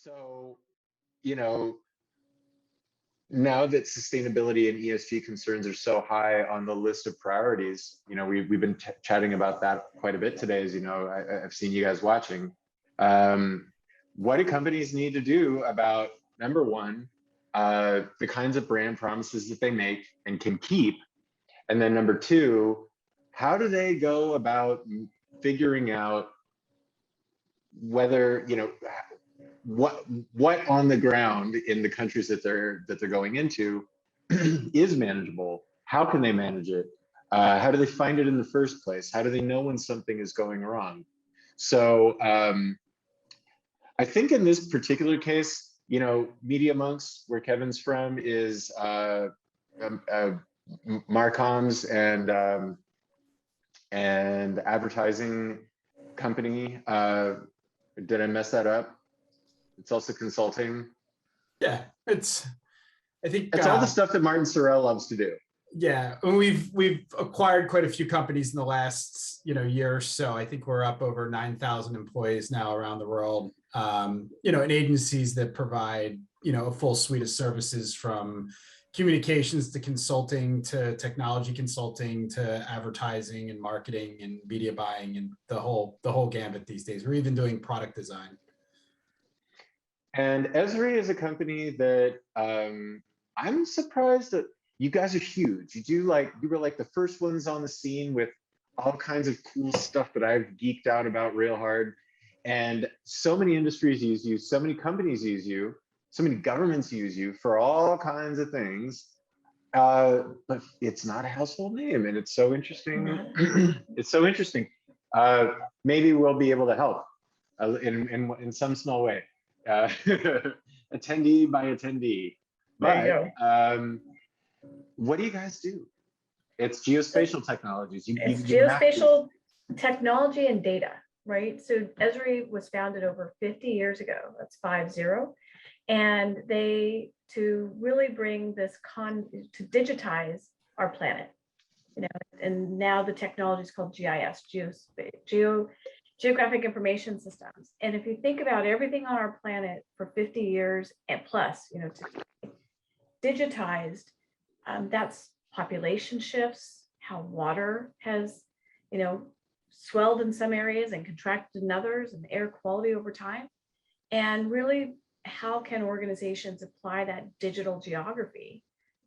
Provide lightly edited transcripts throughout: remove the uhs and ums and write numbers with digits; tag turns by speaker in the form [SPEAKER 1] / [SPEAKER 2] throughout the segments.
[SPEAKER 1] So, you know, now that sustainability and ESG concerns are so high on the list of priorities, we've been chatting about that quite a bit today, as you know, I've seen you guys watching. Um, what do companies need to do about, number one, the kinds of brand promises that they make and can keep? And then number two, how do they go about figuring out whether, what on the ground in the countries that they're going into is manageable? How can they manage it? How do they find it in the first place? How do they know when something is going wrong? So I think in this particular case, MediaMonks, where Kevin's from, is Marcom's and advertising company. Did I mess that up? It's also consulting.
[SPEAKER 2] Yeah, I think
[SPEAKER 1] it's all the stuff that Martin Sorrell loves to do.
[SPEAKER 2] Yeah, and we've acquired quite a few companies in the last year or so. I think we're up over 9,000 employees now around the world. And agencies that provide a full suite of services, from communications to consulting to technology consulting to advertising and marketing and media buying and the whole gambit these days. We're even doing product design.
[SPEAKER 1] And Esri is a company that I'm surprised that you guys are huge. You were like the first ones on the scene with all kinds of cool stuff that I've geeked out about real hard. And so many industries use you, so many companies use you, so many governments use you for all kinds of things. But it's not a household name, and it's so interesting. It's so interesting. Maybe we'll be able to help in some small way. Attendee by attendee. But what do you guys do? It's geospatial technologies.
[SPEAKER 3] It's geospatial technology and data, right? So Esri was founded over 50 years ago. That's 50. And to really bring this to digitize our planet, and now the technology is called GIS, Geographic Information Systems. And if you think about everything on our planet for 50 years and plus, digitized, that's population shifts, how water has, swelled in some areas and contracted in others, and air quality over time. And really, how can organizations apply that digital geography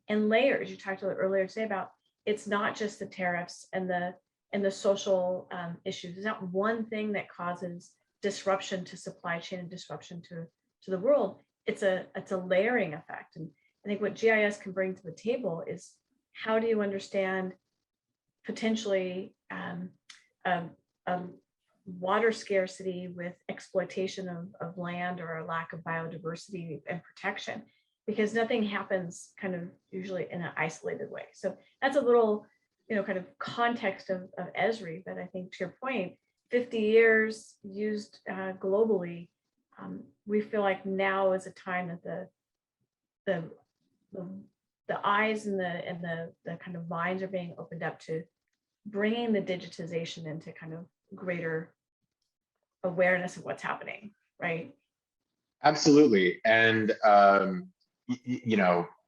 [SPEAKER 3] and layers? You talked earlier today about, it's not just the tariffs and the social issues. There's not one thing that causes disruption to supply chain and disruption to the world. It's a layering effect. And I think what GIS can bring to the table is, how do you understand potentially water scarcity with exploitation of land, or a lack of biodiversity and protection, because nothing happens kind of usually in an isolated way. So that's a little, kind of context of Esri. But I think, to your point, 50 years used globally, we feel like now is a time that the eyes and the kind of minds are being opened up to bringing the digitization into kind of greater awareness of what's happening, right?
[SPEAKER 1] Absolutely. And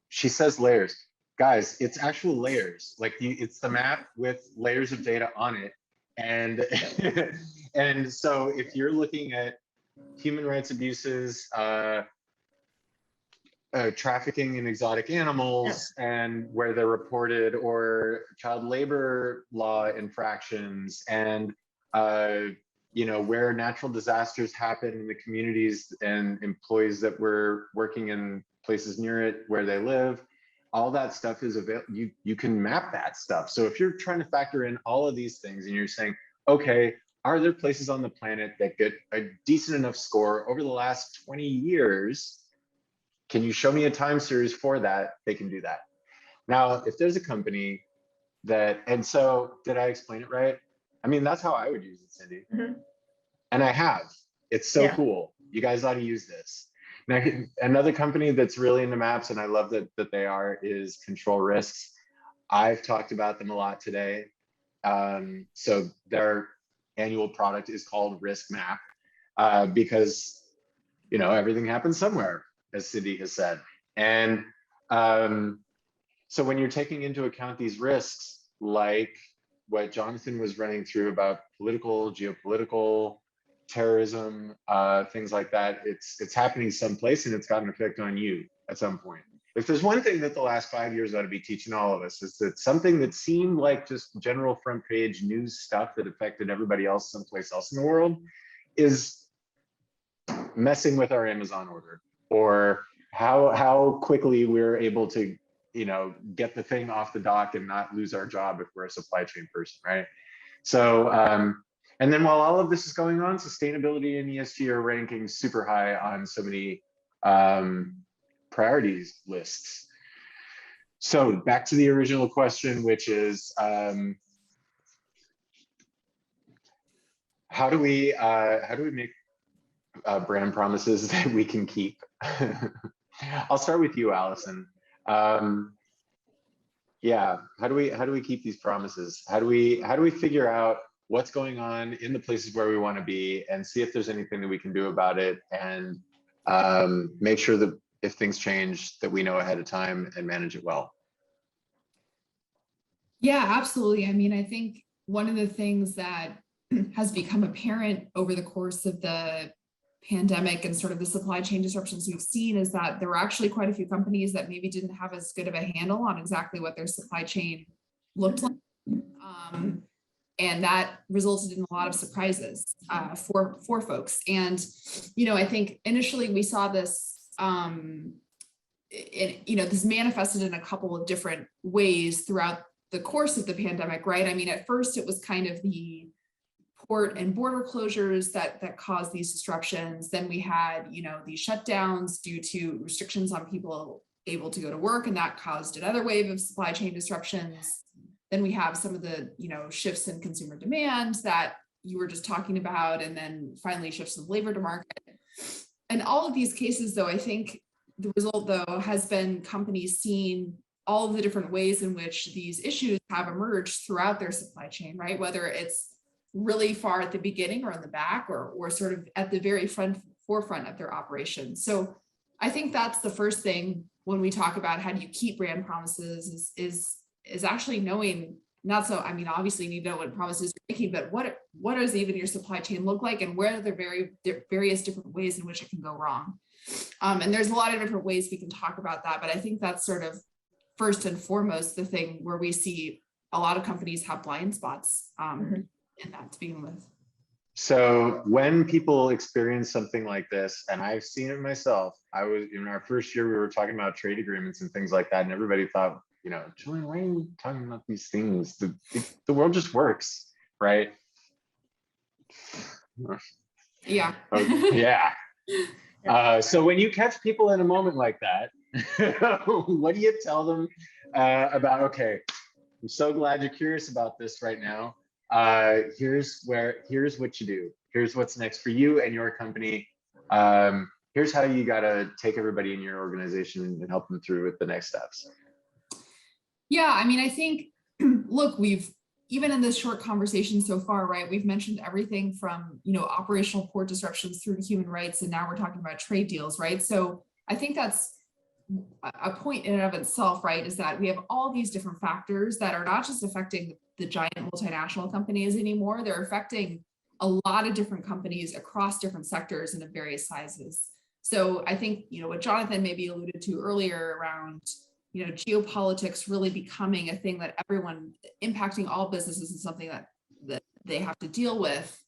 [SPEAKER 1] she says layers. Guys, it's actual layers. Like it's the map with layers of data on it. And and so if you're looking at human rights abuses, trafficking in exotic animals, and where they're reported, or child labor law infractions, and where natural disasters happen in the communities and employees that were working in places near it where they live, all that stuff is available. You can map that stuff. So if you're trying to factor in all of these things and you're saying, okay, are there places on the planet that get a decent enough score over the last 20 years? Can you show me a time series for that? They can do that. Now, if there's a company that, and so did I explain it right? I mean, that's how I would use it, Cindy. And I have. It's so cool. You guys ought to use this. Now, another company that's really into maps, and I love that they are, is Control Risks. I've talked about them a lot today. So their annual product is called Risk Map, because everything happens somewhere, as Cindy has said. And so when you're taking into account these risks, like what Jonathan was running through about political, geopolitical, terrorism, things like that, it's happening someplace and it's got an effect on you at some point. If there's one thing that the last 5 years ought to be teaching all of us, is that something that seemed like just general front page news stuff that affected everybody else someplace else in the world is messing with our Amazon order, or how quickly we're able to get the thing off the dock and not lose our job if we're a supply chain person, right? So and then while all of this is going on, sustainability and ESG are ranking super high on so many priorities lists. So back to the original question, which is how do we make brand promises that we can keep? I'll start with you, Allison. Yeah, how do we keep these promises? How do we figure out what's going on in the places where we want to be and see if there's anything that we can do about it, and make sure that if things change that we know ahead of time and manage it well?
[SPEAKER 4] Yeah, absolutely. I mean, I think one of the things that has become apparent over the course of the pandemic and sort of the supply chain disruptions we've seen is that there were actually quite a few companies that maybe didn't have as good of a handle on exactly what their supply chain looked like. And that resulted in a lot of surprises for folks. And, I think initially we saw this, this manifested in a couple of different ways throughout the course of the pandemic, right? I mean, at first it was kind of the port and border closures that caused these disruptions. Then we had, these shutdowns due to restrictions on people able to go to work, and that caused another wave of supply chain disruptions. Then we have some of the, shifts in consumer demand that you were just talking about, and then finally shifts in the labor market. And all of these cases, though, I think the result, though, has been companies seeing all of the different ways in which these issues have emerged throughout their supply chain, right? Whether it's really far at the beginning or in the back, or sort of at the very forefront of their operations. So I think that's the first thing when we talk about how do you keep brand promises is actually knowing, not so, I mean, obviously you need to know what promises you're making, but what does even your supply chain look like, and where are the various different ways in which it can go wrong? And there's a lot of different ways we can talk about that, but I think that's sort of first and foremost the thing where we see a lot of companies have blind spots in that to begin with.
[SPEAKER 1] So when people experience something like this, and I've seen it myself, I was in our first year, we were talking about trade agreements and things like that, and everybody thought, Julian, why are you talking about these things? The world just works, right?
[SPEAKER 4] Yeah.
[SPEAKER 1] Yeah. So when you catch people in a moment like that, what do you tell them about, okay, I'm so glad you're curious about this right now. Here's what you do. Here's what's next for you and your company. Here's how you got to take everybody in your organization and help them through with the next steps.
[SPEAKER 4] Yeah, I mean, I think, look, we've, even in this short conversation so far, right, we've mentioned everything from, operational port disruptions through to human rights, and now we're talking about trade deals, right? So I think that's a point in and of itself, right, is that we have all these different factors that are not just affecting the giant multinational companies anymore, they're affecting a lot of different companies across different sectors and of various sizes. So I think, what Jonathan maybe alluded to earlier around, geopolitics really becoming a thing that everyone, impacting all businesses, is something that they have to deal with.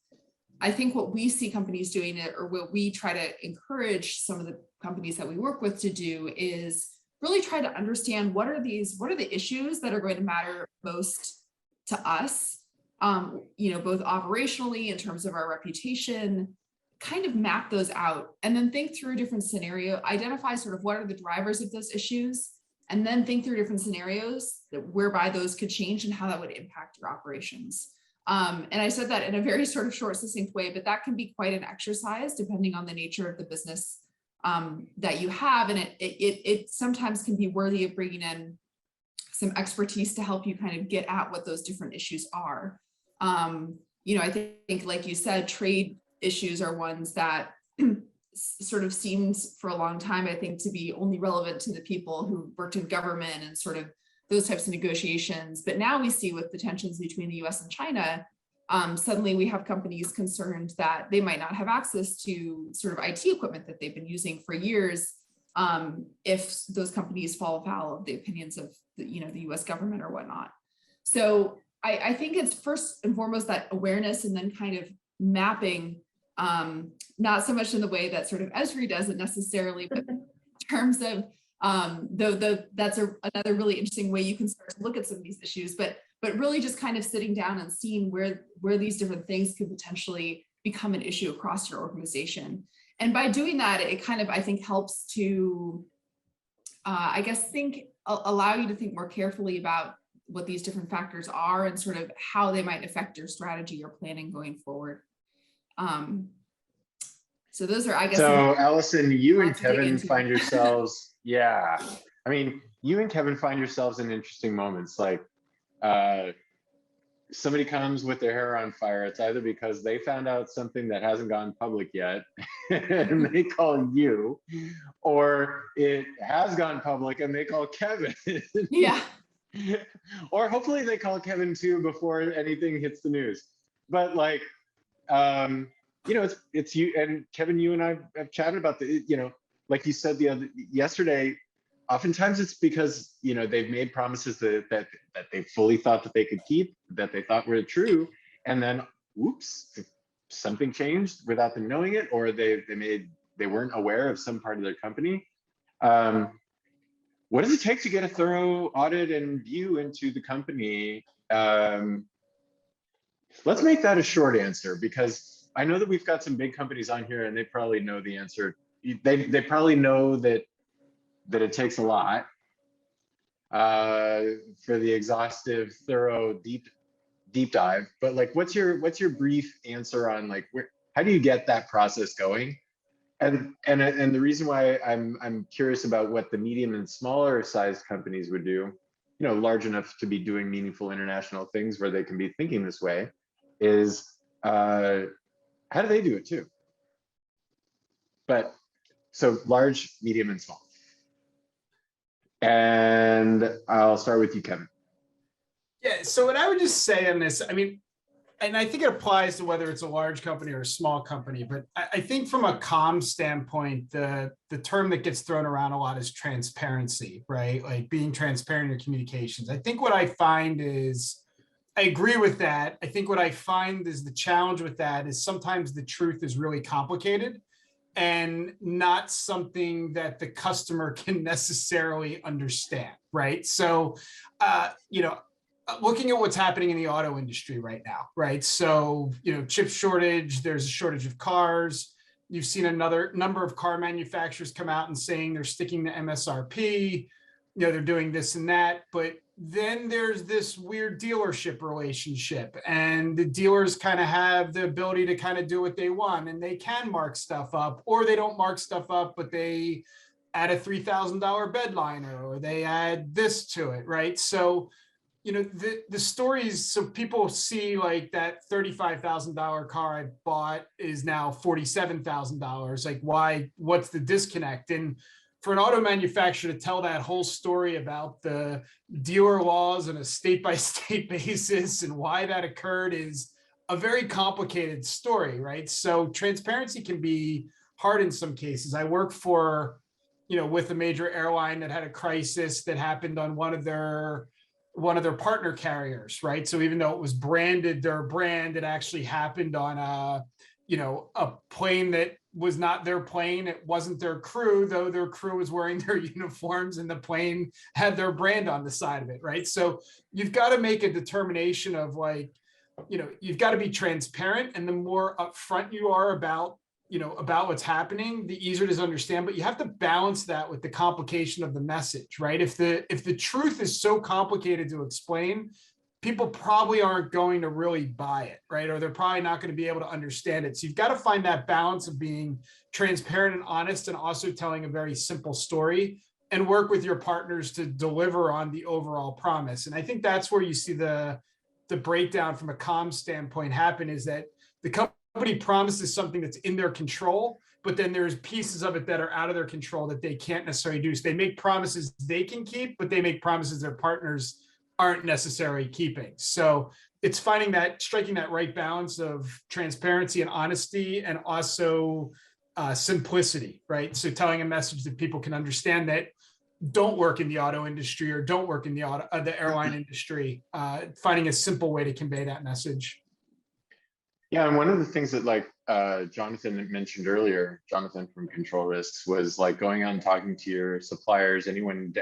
[SPEAKER 4] I think what we see companies doing, or what we try to encourage some of the companies that we work with to do, is really try to understand what are the issues that are going to matter most to us, both operationally in terms of our reputation, kind of map those out, and then think through different scenarios, identify sort of what are the drivers of those issues, and then think through different scenarios whereby those could change and how that would impact your operations. And I said that in a very sort of short, succinct way, but that can be quite an exercise depending on the nature of the business that you have. And it sometimes can be worthy of bringing in some expertise to help you kind of get at what those different issues are. I think, like you said, trade issues are ones that sort of seems for a long time, I think, to be only relevant to the people who worked in government and sort of those types of negotiations. But now we see with the tensions between the US and China, suddenly we have companies concerned that they might not have access to sort of IT equipment that they've been using for years, if those companies fall foul of the opinions of the US government or whatnot. So I think it's first and foremost that awareness, and then kind of mapping, not so much in the way that sort of Esri does it necessarily, but in terms of that's another really interesting way you can start to look at some of these issues, but really just kind of sitting down and seeing where these different things could potentially become an issue across your organization. And by doing that, it kind of, I think, helps to, I guess, allow you to think more carefully about what these different factors are and sort of how they might affect your strategy or planning going forward. So those are, I guess.
[SPEAKER 1] So Allison, you and Kevin find yourselves, yeah. I mean, you and Kevin find yourselves in interesting moments. Like somebody comes with their hair on fire. It's either because they found out something that hasn't gone public yet and they call you, or it has gone public and they call Kevin.
[SPEAKER 4] Yeah.
[SPEAKER 1] Or hopefully they call Kevin too before anything hits the news. But like, it's you and Kevin, you and I have chatted about like you said yesterday, oftentimes it's because, they've made promises that they fully thought that they could keep, that they thought were true. And then, whoops, something changed without them knowing it, or they weren't aware of some part of their company. What does it take to get a thorough audit and view into the company? Let's make that a short answer, because I know that we've got some big companies on here and they probably know the answer. They probably know that it takes a lot for the exhaustive, thorough, deep dive. But like, what's your brief answer on like how do you get that process going? And the reason why I'm curious about what the medium and smaller sized companies would do, large enough to be doing meaningful international things where they can be thinking this way, is how do they do it too? But so large, medium, and small. And I'll start with you, Kevin.
[SPEAKER 2] Yeah, so what I would just say on this, I mean, and I think it applies to whether it's a large company or a small company, but I think from a comm standpoint, the term that gets thrown around a lot is transparency, right? Like being transparent in your communications. I think what I find is, I agree with that. I think what I find is the challenge with that is sometimes the truth is really complicated and not something that the customer can necessarily understand, right? So, looking at what's happening in the auto industry right now, right? So, chip shortage, there's a shortage of cars. You've seen another number of car manufacturers come out and saying they're sticking to MSRP, they're doing this and that, but then there's this weird dealership relationship, and the dealers kind of have the ability to kind of do what they want, and they can mark stuff up, or they don't mark stuff up, but they add a $3,000 bed liner, or they add this to it, right? So, the stories, so people see like that $35,000 car I bought is now $47,000. Like, why? What's the disconnect? And for an auto manufacturer to tell that whole story about the dealer laws on a state-by-state basis and why that occurred is a very complicated story, right? So transparency can be hard in some cases. I work for, with a major airline that had a crisis that happened on one of their partner carriers, right? So even though it was branded their brand, it actually happened on a plane that was not their plane. It wasn't their crew, though their crew was wearing their uniforms and the plane had their brand on the side of it, right? So you've got to make a determination of like, you've got to be transparent, and the more upfront you are about what's happening, the easier it is to understand, but you have to balance that with the complication of the message, right? If the truth is so complicated to explain, people probably aren't going to really buy it, right? Or they're probably not going to be able to understand it. So you've got to find that balance of being transparent and honest and also telling a very simple story, and work with your partners to deliver on the overall promise. And I think that's where you see the breakdown from a comm standpoint happen, is that the company nobody promises something that's in their control, but then there's pieces of it that are out of their control that they can't necessarily do. So they make promises they can keep, but they make promises their partners aren't necessarily keeping. So it's finding that, striking that right balance of transparency and honesty, and also simplicity, right? So telling a message that people can understand that don't work in the auto industry or don't work in the airline industry, finding a simple way to convey that message.
[SPEAKER 1] Yeah, and one of the things that like Jonathan mentioned earlier, Jonathan from Control Risks, was like going out and talking to your suppliers, anyone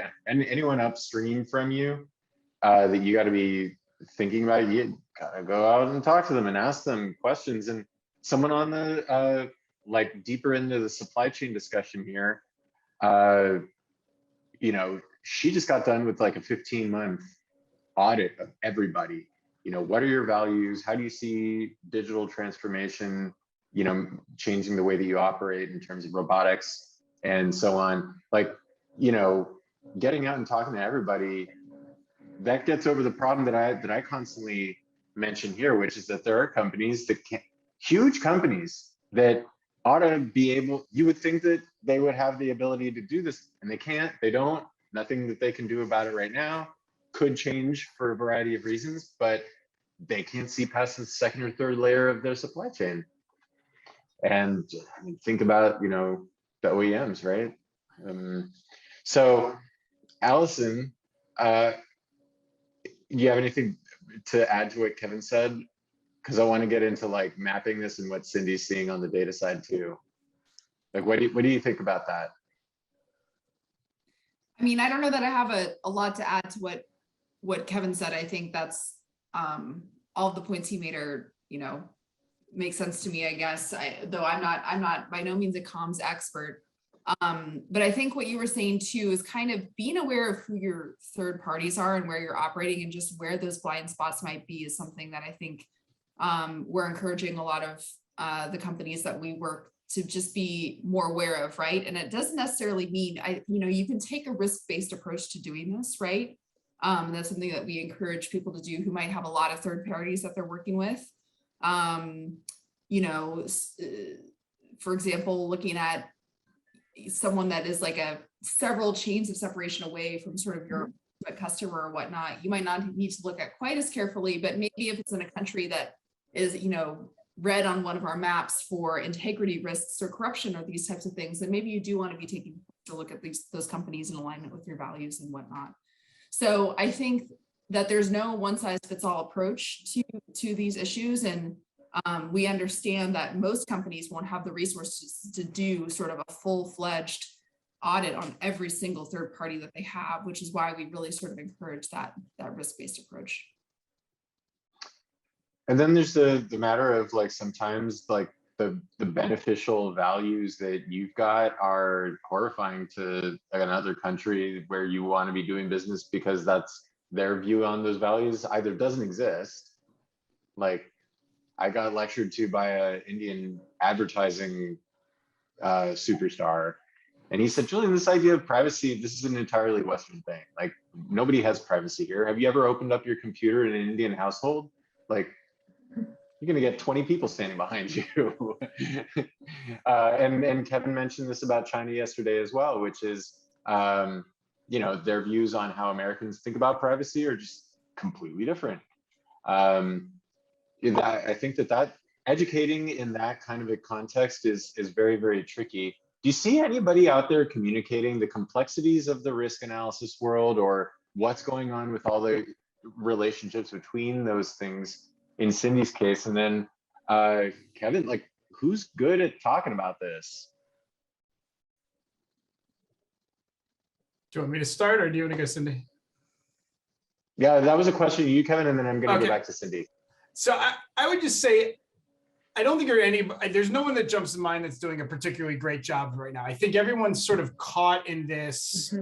[SPEAKER 1] upstream from you that you got to be thinking about. You gotta go out and talk to them and ask them questions. And someone on the like deeper into the supply chain discussion here, you know, she just got done with like a 15-month audit of everybody. You know, what are your values? How do you see digital transformation, you know, changing the way that you operate in terms of robotics and so on? Like, you know, getting out and talking to everybody, that gets over the problem that I constantly mention here, which is that there are companies that can't, huge companies that ought to be able, you would think that they would have the ability to do this, and they can't, they don't, nothing that they can do about it right now. Could change for a variety of reasons, but they can't see past the second or third layer of their supply chain. And I mean, think about, you know, the OEMs, right? So Allison, you have anything to add to what Kevin said? Because I want to get into like mapping this and what Cindy's seeing on the data side too. Like, what do you think about that?
[SPEAKER 4] I mean, I don't know that I have a lot to add to what Kevin said. I think that's all of the points he made are, you know, make sense to me, I guess. Though I'm not by no means a comms expert. But I think what you were saying too is kind of being aware of who your third parties are and where you're operating and just where those blind spots might be is something that I think we're encouraging a lot of the companies that we work to just be more aware of, right? And it doesn't necessarily mean, you know, you can take a risk-based approach to doing this, right? That's something that we encourage people to do who might have a lot of third parties that they're working with. You know, for example, looking at someone that is like several chains of separation away from sort of your customer or whatnot, you might not need to look at quite as carefully, but maybe if it's in a country that is, you know, red on one of our maps for integrity risks or corruption or these types of things, then maybe you do want to be taking a look at those companies in alignment with your values and whatnot. So I think that there's no one size fits all approach to these issues. And we understand that most companies won't have the resources to do sort of a full-fledged audit on every single third party that they have, which is why we really sort of encourage that risk-based approach.
[SPEAKER 1] And then there's the matter of like sometimes like the beneficial values that you've got are horrifying to another country where you want to be doing business because that's their view on those values either doesn't exist. Like I got lectured to by an Indian advertising superstar, and he said, Julian, this idea of privacy, this is an entirely Western thing. Like nobody has privacy here. Have you ever opened up your computer in an Indian household? Like you're going to get 20 people standing behind you. And Kevin mentioned this about China yesterday as well, which is, you know, their views on how Americans think about privacy are just completely different. I think that educating in that kind of a context is very, very tricky. Do you see anybody out there communicating the complexities of the risk analysis world or what's going on with all the relationships between those things in Cindy's case? And then Kevin, like who's good at talking about this?
[SPEAKER 2] Do you want me to start or do you want to go, Cindy?
[SPEAKER 1] Yeah, that was a question to you, Kevin, and then I'm going to go back to Cindy.
[SPEAKER 2] So I would just say, I don't think there's no one that jumps in mind that's doing a particularly great job right now. I think everyone's sort of caught in this,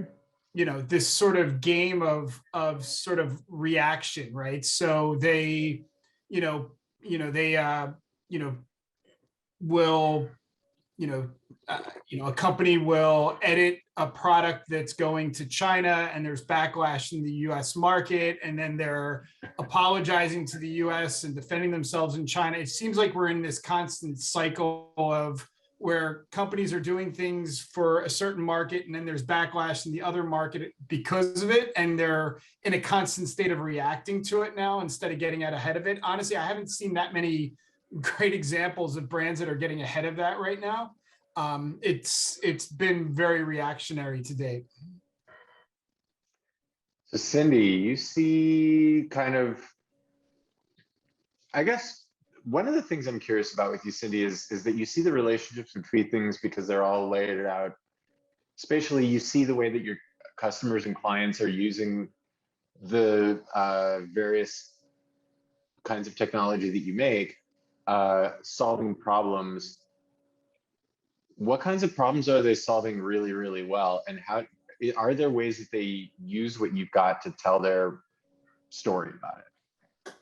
[SPEAKER 2] you know, this sort of game of sort of reaction, right? So they, they will, a company will edit a product that's going to China and there's backlash in the US market, and then they're apologizing to the US and defending themselves in China. It seems like we're in this constant cycle of where companies are doing things for a certain market and then there's backlash in the other market because of it. And they're in a constant state of reacting to it now instead of getting out ahead of it. Honestly, I haven't seen that many great examples of brands that are getting ahead of that right now. It's been very reactionary to date.
[SPEAKER 1] So Cindy, you see kind of, I guess one of the things I'm curious about with you, Cindy, is that you see the relationships between things because they're all laid out spatially. You see the way that your customers and clients are using the various kinds of technology that you make, solving problems. What kinds of problems are they solving really, really well? And how are there ways that they use what you've got to tell their story about it?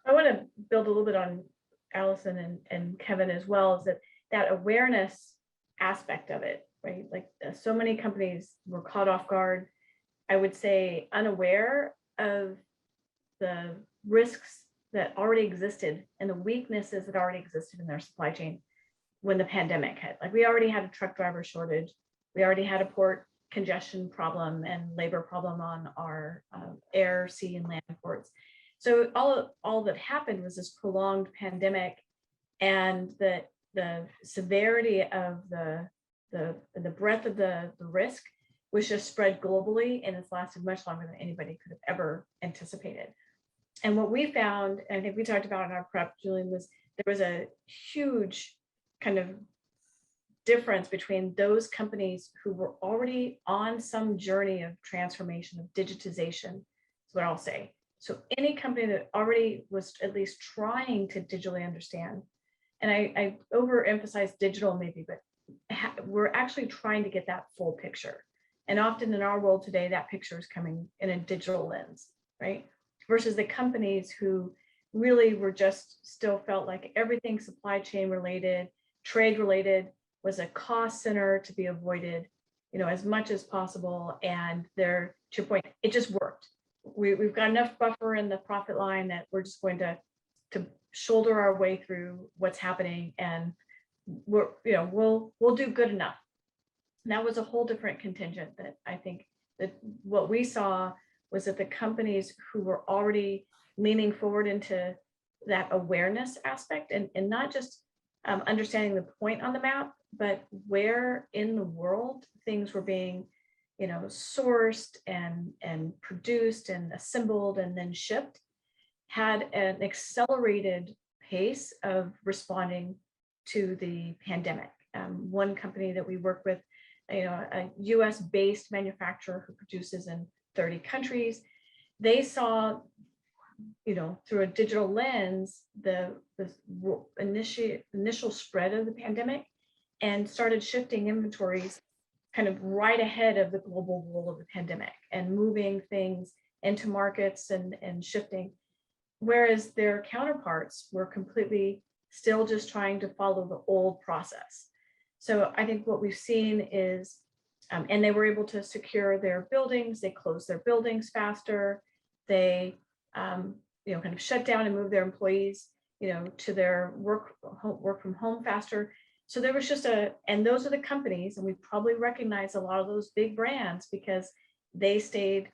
[SPEAKER 3] I want to build a little bit on Allison and Kevin as well, is that awareness aspect of it, right? Like so many companies were caught off guard, I would say unaware of the risks that already existed and the weaknesses that already existed in their supply chain when the pandemic hit. Like we already had a truck driver shortage. We already had a port congestion problem and labor problem on our air, sea, and land ports. So all that happened was this prolonged pandemic, and the severity of the breadth of the risk was just spread globally, and it's lasted much longer than anybody could have ever anticipated. And what we found, and I think we talked about in our prep, Julian, was there was a huge kind of difference between those companies who were already on some journey of transformation, of digitization, is what I'll say. So any company that already was at least trying to digitally understand, and I overemphasize digital maybe, but we're actually trying to get that full picture. And often in our world today, that picture is coming in a digital lens, right? Versus the companies who really were just still felt like everything supply chain related, trade related was a cost center to be avoided, as much as possible. And to your point, it just worked. We've got enough buffer in the profit line that we're just going to shoulder our way through what's happening, and we'll do good enough. And that was a whole different contingent that I think that what we saw was that the companies who were already leaning forward into that awareness aspect and not just understanding the point on the map, but where in the world things were being sourced and produced and assembled and then shipped, had an accelerated pace of responding to the pandemic. One company that we work with, a US based manufacturer who produces in 30 countries, they saw, through a digital lens, the initial spread of the pandemic, and started shifting inventories kind of right ahead of the global role of the pandemic and moving things into markets and shifting, whereas their counterparts were completely still just trying to follow the old process. So I think what we've seen is, and they were able to secure their buildings, they closed their buildings faster, they kind of shut down and move their employees to their work from home faster. So there was just and those are the companies, and we probably recognize a lot of those big brands because they stayed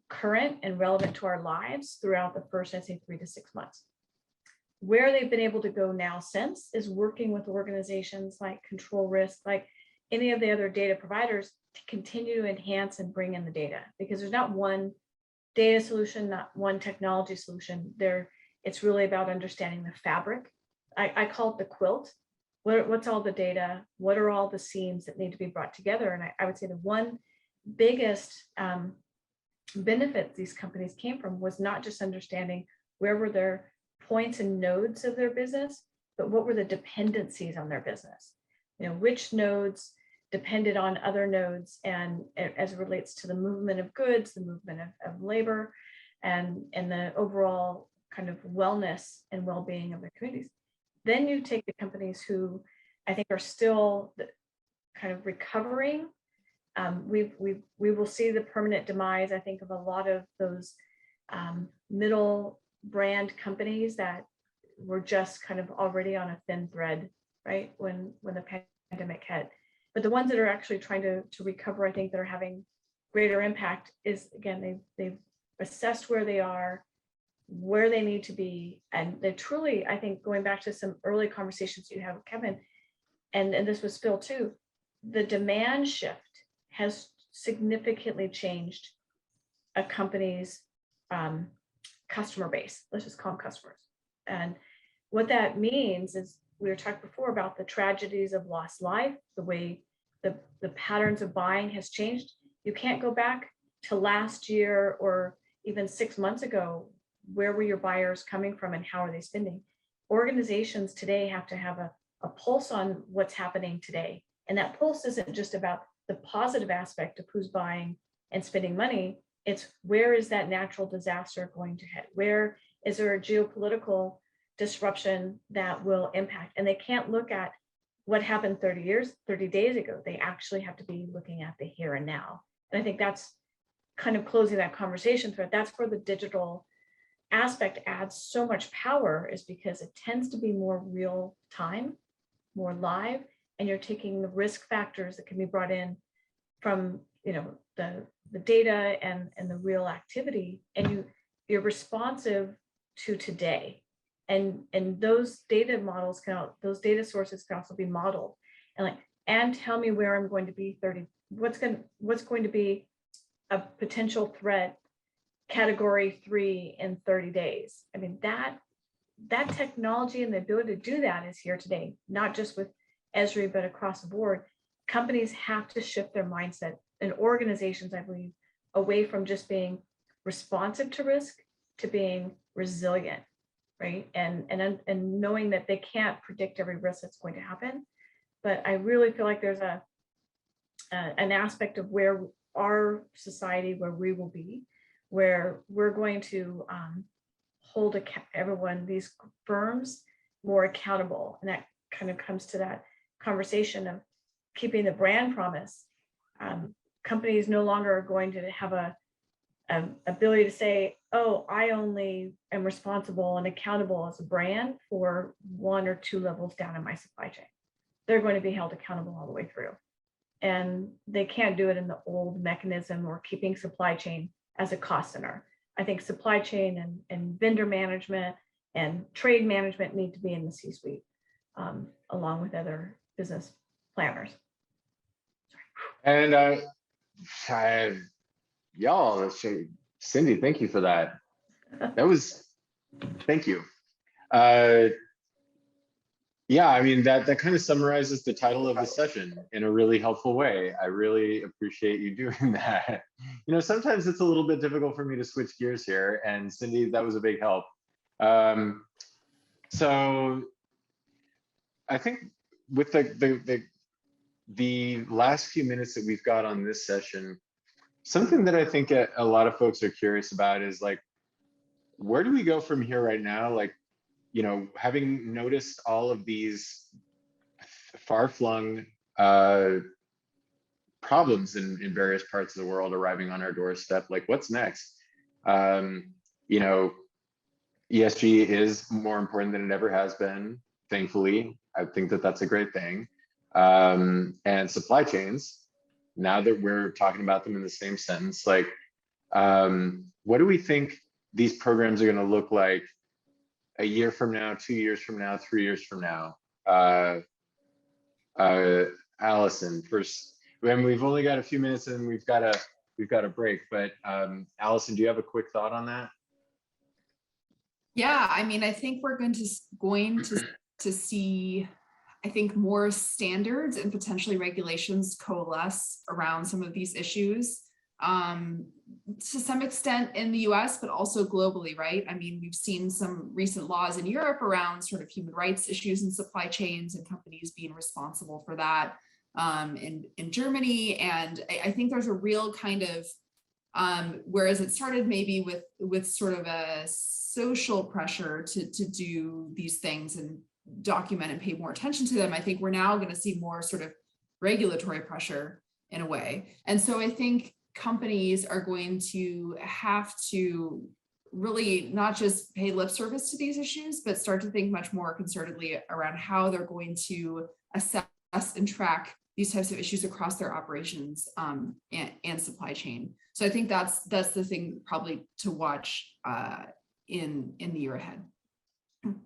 [SPEAKER 3] current and relevant to our lives throughout the first, I'd say, 3 to 6 months. Where they've been able to go now since is working with organizations like Control Risk, like any of the other data providers, to continue to enhance and bring in the data, because there's not one data solution, not one technology solution. It's really about understanding the fabric. I call it the quilt. What's all the data? What are all the seams that need to be brought together? And I would say the one biggest benefit these companies came from was not just understanding where were their points and nodes of their business, but what were the dependencies on their business? Which nodes depended on other nodes, and as it relates to the movement of goods, the movement of labor, and the overall kind of wellness and well-being of the communities. Then you take the companies who I think are still kind of recovering. We will see the permanent demise, I think, of a lot of those middle brand companies that were just kind of already on a thin thread, right? When the pandemic hit. But the ones that are actually trying to recover, I think that are having greater impact is, again, they've assessed where they are, where they need to be. And they're truly, I think, going back to some early conversations you have with Kevin, and this was Phil too, the demand shift has significantly changed a company's customer base. Let's just call them customers. And what that means is, we were talking before about the tragedies of lost life, the way the patterns of buying has changed. You can't go back to last year or even 6 months ago. Where were your buyers coming from and how are they spending? Organizations today have to have a pulse on what's happening today. And that pulse isn't just about the positive aspect of who's buying and spending money. It's where is that natural disaster going to head? Where is there a geopolitical disruption that will impact? And they can't look at what happened 30 days ago. They actually have to be looking at the here and now. And I think that's kind of closing that conversation thread. That's where the digital aspect adds so much power, is because it tends to be more real time, more live, and you're taking the risk factors that can be brought in from, you know, the data and the real activity, and you're responsive to today. And those data models those data sources can also be modeled, and tell me where I'm going to be what's going to be a potential threat category 3 in 30 days. I mean, that technology and the ability to do that is here today, not just with Esri, but across the board. Companies have to shift their mindset, and organizations, I believe, away from just being responsive to risk to being resilient, right? And knowing that they can't predict every risk that's going to happen. But I really feel like there's an aspect of where our society, where we will be, where we're going to hold everyone, these firms, more accountable. And that kind of comes to that conversation of keeping the brand promise. Companies no longer are going to have a ability to say, oh, I only am responsible and accountable as a brand for 1 or 2 levels down in my supply chain. They're going to be held accountable all the way through. And they can't do it in the old mechanism or keeping supply chain as a cost center. I think supply chain and vendor management and trade management need to be in the C-suite, along with other business planners.
[SPEAKER 1] And y'all, Cindy, thank you for that. Thank you. Yeah, I mean, that kind of summarizes the title of the session in a really helpful way. I really appreciate you doing that. You know, sometimes it's a little bit difficult for me to switch gears here, and Cindy, that was a big help. So I think with the last few minutes that we've got on this session, something that I think a lot of folks are curious about is, like, where do we go from here right now? Like, you know, having noticed all of these far-flung problems in various parts of the world arriving on our doorstep, like, what's next? You know, ESG is more important than it ever has been, thankfully. I think that that's a great thing. And supply chains, now that we're talking about them in the same sentence, like, what do we think these programs are going to look like a year from now, 2 years from now, 3 years from now? Allison, first. And we've only got a few minutes, and we've got a break. But Allison, do you have a quick thought on that?
[SPEAKER 4] Yeah, I mean, I think we're going to see, I think, more standards and potentially regulations coalesce around some of these issues. To some extent in the US, but also globally, right? I mean, we've seen some recent laws in Europe around sort of human rights issues in supply chains and companies being responsible for that in Germany. And I think there's a real kind of, whereas it started maybe with sort of a social pressure to do these things and document and pay more attention to them, I think we're now going to see more sort of regulatory pressure in a way. And so I think companies are going to have to really not just pay lip service to these issues, but start to think much more concertedly around how they're going to assess and track these types of issues across their operations and supply chain. So I think that's the thing probably to watch in the year ahead.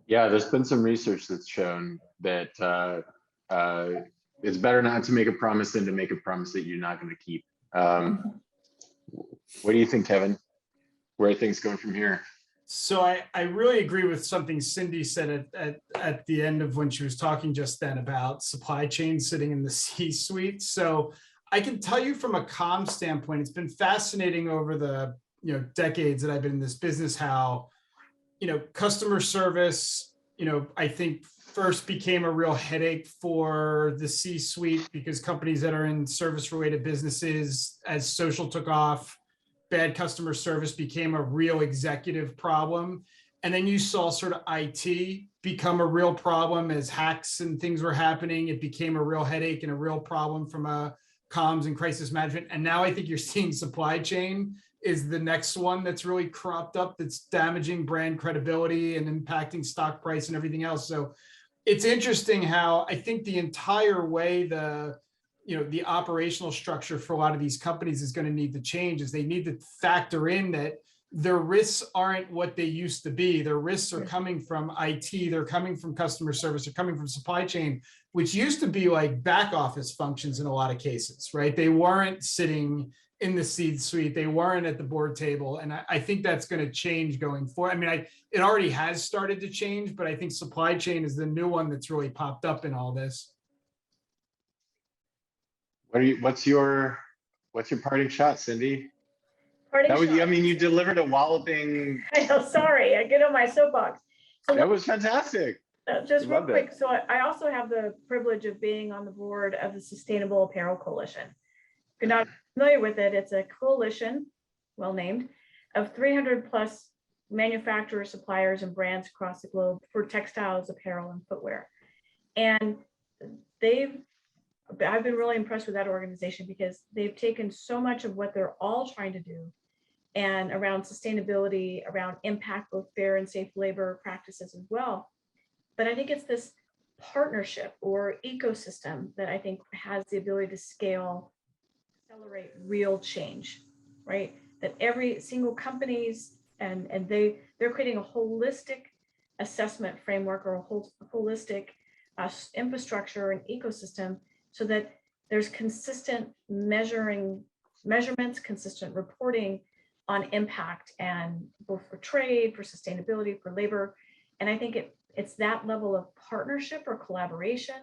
[SPEAKER 1] Yeah, there's been some research that's shown that it's better not to make a promise than to make a promise that you're not going to keep. What do you think, Kevin? Where are things going from here?
[SPEAKER 2] So I really agree with something Cindy said at the end of when she was talking just then about supply chain sitting in the C-suite. So I can tell you from a comm standpoint, it's been fascinating over the decades that I've been in this business, how customer service, I think first became a real headache for the C-suite because companies that are in service-related businesses, as social took off, bad customer service became a real executive problem. And then you saw sort of IT become a real problem as hacks and things were happening. It became a real headache and a real problem from a comms and crisis management. And now I think you're seeing supply chain is the next one that's really cropped up, that's damaging brand credibility and impacting stock price and everything else. So it's interesting how I think the entire way the operational structure for a lot of these companies is going to need to change, is they need to factor in that their risks aren't what they used to be. Their risks are coming from IT, they're coming from customer service, they're coming from supply chain, which used to be like back office functions in a lot of cases, right? They weren't sitting in the C-suite, they weren't at the board table. And I think that's going to change going forward. I mean, it already has started to change, but I think supply chain is the new one that's really popped up in all this.
[SPEAKER 1] What's your parting shot, Cindy?
[SPEAKER 3] Parting shot.
[SPEAKER 1] I mean, you delivered a walloping.
[SPEAKER 3] I know, sorry, I get on my soapbox. So
[SPEAKER 1] that was fantastic.
[SPEAKER 3] Just real quick, so I also have the privilege of being on the board of the Sustainable Apparel Coalition. If you're not familiar with it, it's a coalition, well named, of 300 plus manufacturers, suppliers, and brands across the globe for textiles, apparel, and footwear. And I've been really impressed with that organization because they've taken so much of what they're all trying to do and around sustainability, around impact, both fair and safe labor practices as well. But I think it's this partnership or ecosystem that I think has the ability to scale, accelerate real change, right? That every single companies and they're creating a holistic assessment framework or a holistic infrastructure and ecosystem so that there's consistent measurements, consistent reporting on impact, and both for trade, for sustainability, for labor. And I think it's that level of partnership or collaboration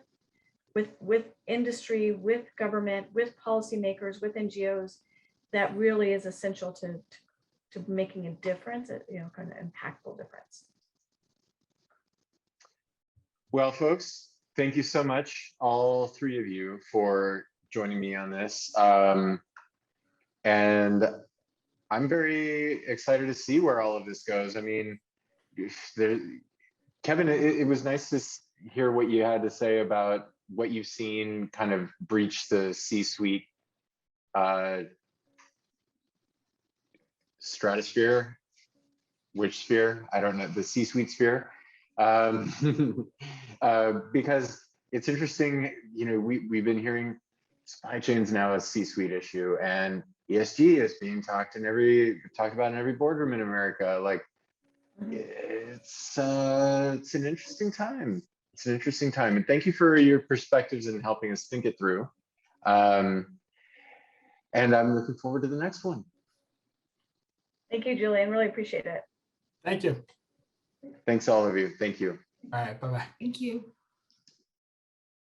[SPEAKER 3] with industry, with government, with policymakers, with NGOs that really is essential to making a difference, kind of impactful difference.
[SPEAKER 1] Well, folks, thank you so much, all three of you, for joining me on this. And I'm very excited to see where all of this goes. I mean, Kevin, it was nice to hear what you had to say about what you've seen kind of breach the C-suite stratosphere. Which sphere? I don't know, the C-suite sphere. Because it's interesting, we've been hearing supply chains now as C-suite issue, and ESG is being talked about in every boardroom in America. Like, it's an interesting time. It's an interesting time, and thank you for your perspectives and helping us think it through. And I'm looking forward to the next one.
[SPEAKER 3] Thank you, Julian. Really appreciate it.
[SPEAKER 2] Thank you.
[SPEAKER 1] Thanks, all of you. Thank you.
[SPEAKER 2] All right. Bye-bye.
[SPEAKER 4] Thank you.